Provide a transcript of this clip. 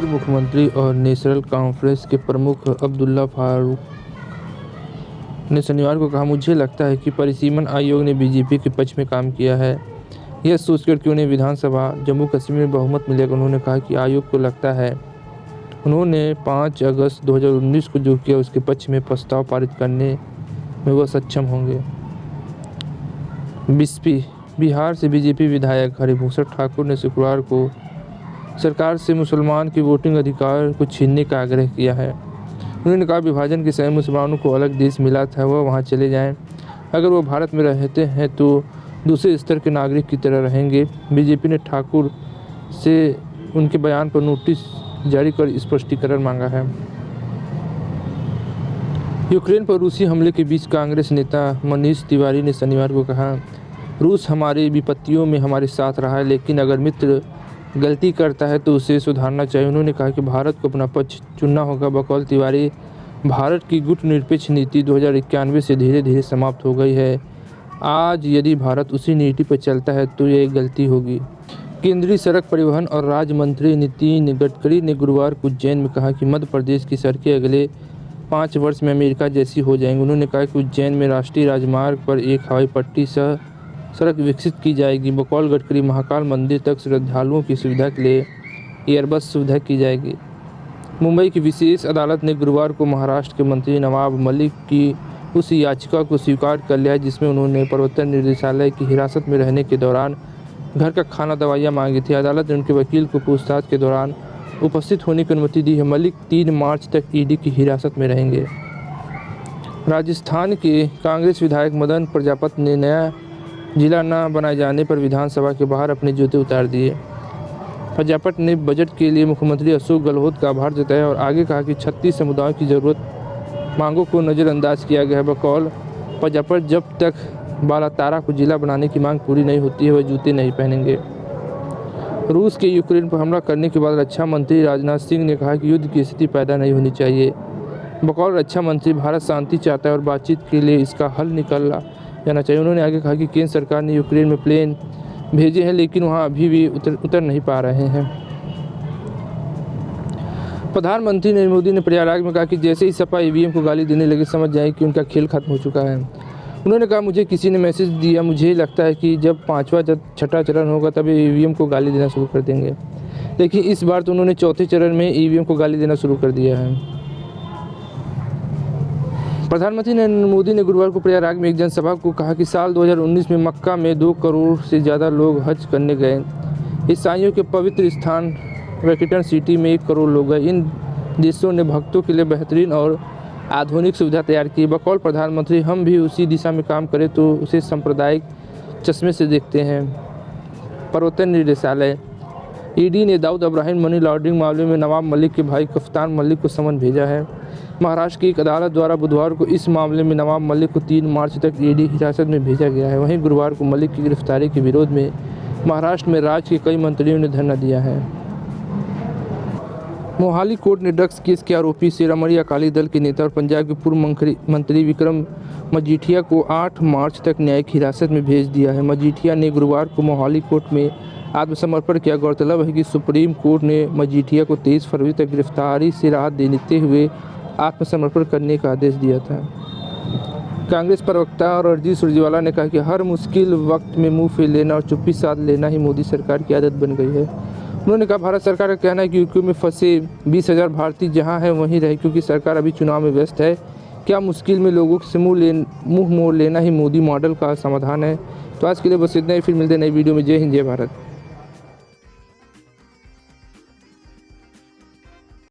पूर्व मुख्यमंत्री और नेशनल कॉन्फ्रेंस के प्रमुख अब्दुल्ला फारूक ने शनिवार को कहा, मुझे लगता है कि परिसीमन आयोग ने बीजेपी के पक्ष में काम किया है, यह सोचकर कि उन्हें विधानसभा जम्मू कश्मीर में बहुमत मिलेगा। उन्होंने कहा कि आयोग को लगता है उन्होंने 5 अगस्त 2019 को जो किया उसके पक्ष में प्रस्ताव पारित करने में वह सक्षम होंगे। बिहार से बीजेपी विधायक हरिभूषण ठाकुर ने शुक्रवार को सरकार से मुसलमान के वोटिंग अधिकार को छीनने का आग्रह किया है। उन्होंने कहा, विभाजन के समय मुसलमानों को अलग देश मिला था, वह वहां चले जाएं। अगर वो भारत में रहते हैं तो दूसरे स्तर के नागरिक की तरह रहेंगे। बीजेपी ने ठाकुर से उनके बयान पर नोटिस जारी कर स्पष्टीकरण मांगा है। यूक्रेन पर रूसी हमले के बीच कांग्रेस नेता मनीष तिवारी ने शनिवार को कहा, रूस हमारी विपत्तियों में हमारे साथ रहा है, लेकिन अगर मित्र गलती करता है तो उसे सुधारना चाहिए। उन्होंने कहा कि भारत को अपना पक्ष चुनना होगा। बकौल तिवारी, भारत की गुटनिरपेक्ष नीति 2091 से धीरे धीरे समाप्त हो गई है। आज यदि भारत उसी नीति पर चलता है तो यह एक गलती होगी। केंद्रीय सड़क परिवहन और राज्य मंत्री नितिन गडकरी ने गुरुवार को उज्जैन में कहा कि मध्य प्रदेश की सड़कें अगले 5 वर्ष में अमेरिका जैसी हो जाएंगी। उन्होंने कहा कि उज्जैन में राष्ट्रीय राजमार्ग पर एक हवाई पट्टी सह सड़क विकसित की जाएगी। बकौल गडकरी, महाकाल मंदिर तक श्रद्धालुओं की सुविधा के लिए एयरबस सुविधा की जाएगी। मुंबई की विशेष अदालत ने गुरुवार को महाराष्ट्र के मंत्री नवाब मलिक की उस याचिका को स्वीकार कर लिया जिसमें उन्होंने प्रवर्तन निदेशालय की हिरासत में रहने के दौरान घर का खाना दवाइयाँ मांगी थी। अदालत ने उनके वकील को पूछताछ के दौरान उपस्थित होने की अनुमति दी है। मलिक 3 मार्च तक ईडी की हिरासत में रहेंगे। राजस्थान के कांग्रेस विधायक मदन प्रजापति ने नया जिला न बनाए जाने पर विधानसभा के बाहर अपने जूते उतार दिए। प्रजापति ने बजट के लिए मुख्यमंत्री अशोक गहलोत का आभार जताया और आगे कहा कि 36 समुदायों की जरूरत मांगों को नज़रअंदाज किया गया है। बकौल प्रजापति, जब तक बालातारा को जिला बनाने की मांग पूरी नहीं होती है वह जूते नहीं पहनेंगे। रूस के यूक्रेन पर हमला करने के बाद रक्षा मंत्री राजनाथ सिंह ने कहा कि युद्ध की स्थिति पैदा नहीं होनी चाहिए। बकौल रक्षा मंत्री, भारत शांति चाहता है और बातचीत के लिए इसका हल निकाला जाना चाहिए। उन्होंने आगे कहा कि केंद्र सरकार ने यूक्रेन में प्लेन भेजे हैं लेकिन वहां अभी भी उतर नहीं पा रहे हैं। प्रधानमंत्री नरेंद्र मोदी ने प्रयागराज में कहा कि जैसे ही सपा ईवीएम को गाली देने लगे समझ जाए कि उनका खेल खत्म हो चुका है। उन्होंने कहा, मुझे किसी ने मैसेज दिया, मुझे लगता है कि जब 5वां छठा चरण होगा तब ईवीएम को गाली देना शुरू कर देंगे। लेकिन इस बार तो उन्होंने 4थे चरण में ईवीएम को गाली देना शुरू कर दिया है। प्रधानमंत्री नरेंद्र मोदी ने गुरुवार को प्रयागराज में एक जनसभा को कहा कि साल 2019 में मक्का में 2 करोड़ से ज़्यादा लोग हज करने गए। ईसाइयों के पवित्र स्थान वैटिकन सिटी में 1 करोड़ लोग गए। इन देशों ने भक्तों के लिए बेहतरीन और आधुनिक सुविधा तैयार की। बकौल प्रधानमंत्री, हम भी उसी दिशा में काम करें तो उसे सांप्रदायिक चश्मे से देखते हैं। प्रवर्तन निदेशालय ईडी ने दाऊद इब्राहिम मनी लॉन्ड्रिंग मामले में नवाब मलिक के भाई कप्तान मलिक को समन भेजा है। महाराष्ट्र की एक अदालत द्वारा बुधवार को इस मामले में नवाब मलिक को 3 मार्च तक ईडी हिरासत में भेजा गया है। वहीं गुरुवार को मलिक की गिरफ्तारी के विरोध में महाराष्ट्र में राज्य के कई मंत्रियों ने धरना दिया है। मोहाली कोर्ट ने ड्रग्स केस के आरोपी शेरामणि अकाली दल के नेता और पंजाब के पूर्व मंत्री विक्रम मजीठिया को 8 मार्च तक न्यायिक हिरासत में भेज दिया है। मजीठिया ने गुरुवार को मोहाली कोर्ट में आत्मसमर्पण किया। गौरतलब है कि सुप्रीम कोर्ट ने मजीठिया को 23 फरवरी तक गिरफ्तारी से राहत देते हुए आत्मसमर्पण करने का आदेश दिया था। कांग्रेस प्रवक्ता और रणजीत सुरजेवाला ने कहा कि हर मुश्किल वक्त में मुंह फेर लेना और चुप्पी साध लेना ही मोदी सरकार की आदत बन गई है। उन्होंने कहा, भारत सरकार का कहना है कि यूके में फंसे 20,000 भारतीय जहां हैं वहीं रहे क्योंकि सरकार अभी चुनाव में व्यस्त है। क्या मुश्किल में लोगों से मुंह मोड़ लेना ही मोदी मॉडल का समाधान है? तो आज के लिए बस इतना ही, फिर मिलते हैं नई वीडियो में। जय हिंद, जय भारत।